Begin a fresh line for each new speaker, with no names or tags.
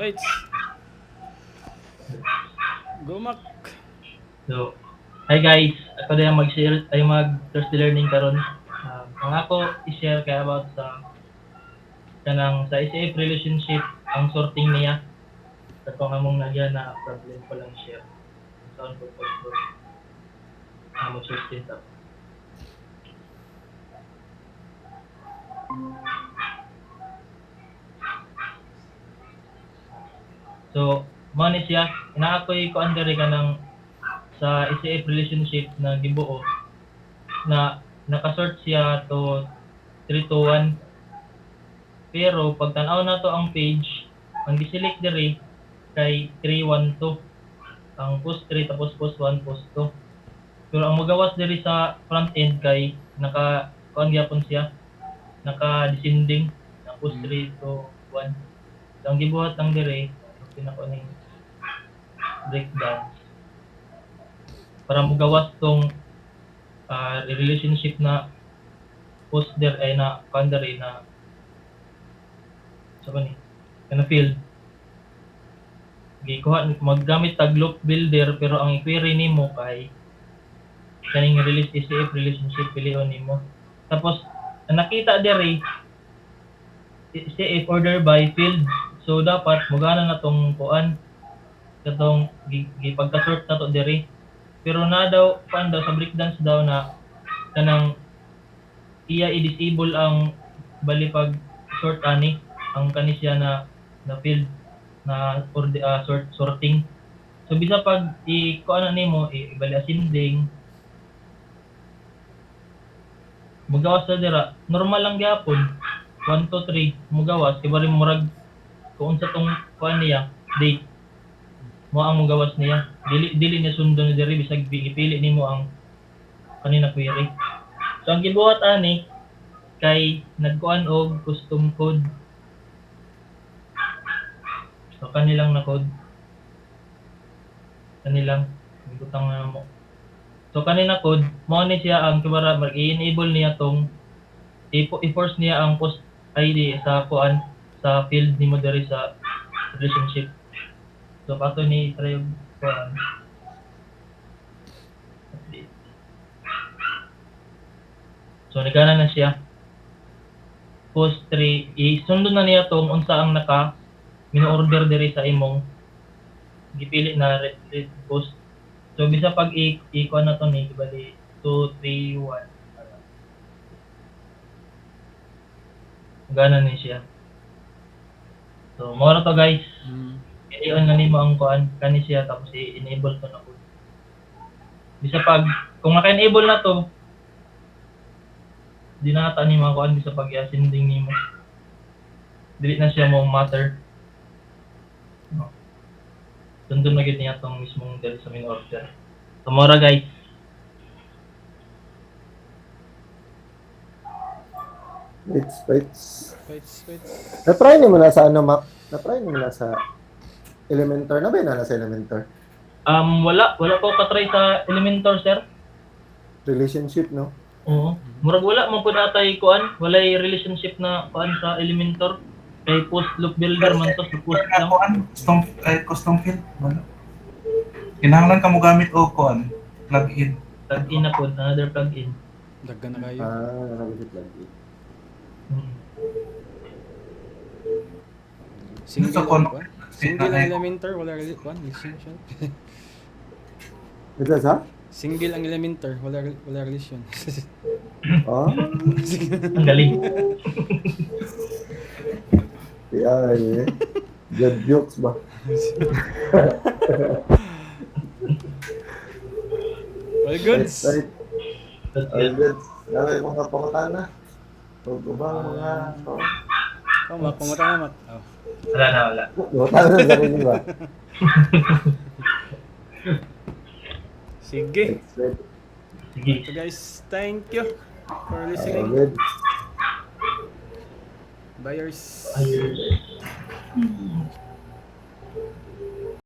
Wait. Gumak.
So, hi guys, ako din ang mag-share ay mag-Thursday learning karon. Ang ako i-share kay about sa kanang sa ICF relationship ang sorting niya sa kung among nagyan na problem ko lang share. Sa on purpose ko. Amo share din ta. So, mo ni siya inaakoy ko under ka ng sa ICF relationship na gibuo na nakasort siya to 3 to 1. Pero pag tanaw na to ang page, ang gi-select diri kay 312 ang post 3 tapos post 1 post 2. Pero ang magawas diri sa front end kay naka kuan gyapon siya, naka descending na post 3 to 1. So, ang gibuhat lang diri pinako ning breakdown para magawas tong relationship na post there ay na kuan diri na sa ni kana field gikuha maggamit tag loop builder pero ang i-query nimo kay kaning release ICF relationship pilion nimo tapos ang nakita diri ICF order by field so dapat mogana na tong kuan katong gipagka-sort na to diri pero na daw kuan daw sa breakdowns daw na kanang iya i-disable ang bali pag sort ani ang kani siya na field na sorting. So bisa pag kuan na nimo ibali ascending mugawas na dira normal lang gyapon 1 2 3 mugawas ibali murag kung unsa tong kuan niya date mo ang mugawas niya dili niya sundon diri bisag ipili nimo ang kanina query. So ang gibuhat ani kay nagkuan og custom code. So kanilang na code. Kanilang ibutang na mo. So kanina code mo ni siya ang kubara mag-enable niya tong i-force niya ang post ID sa kuan sa field nimo diri sa relationship. So pato ni try kuan. So nagana na siya. Post 3 isundon na niya tong unsa ang naka mino-order diri sa imong gipili na red post. So bisa pag i-kuan na to ni bali 2 3 1 gana ni siya. So mo to guys. I-on na nimo ang kuan kani siya tapos i-enable to na ko. Bisa pag kung naka-enable na to di na ata ni mga kuan bisa pag i-ascending nimo. Dili na siya mo matter. No. Sundon na gid niya tong mismong dali sa main order. Tomorrow guys.
Wait. Na-try mo na sa ano, Mac? Na-try mo na sa Elementor? Na ba na sa Elementor?
Wala ko ka-try sa Elementor, sir.
Relationship, no?
Oo. Murag wala man pud atay kuan, walay relationship na kuan sa Elementor. Kay post loop builder man to sa post lang.
Custom field. Wala. Kinahanglan ka mo gamit o kuan, plug-in.
Plug-in na pud, another plug-in.
Daggan na kayo.
Nakabisit lang.
Single
Sa
ang
kon-
kuan. Single ang Elementor, wala relation.
Ito sa?
Single ang Elementor, wala relation.
Oh?
Ang galing.
Yeah, Good jokes ba?
All goods.
Right. All goods. Dami mga pangutana. Huwag ba mga...
Mak, pumunta na mat. Oh.
Wala.
Pangutana na sarili ba?
Sige.
Right.
Sige.
So guys, thank you for
All
listening.
good.
Buyers.
Ayun.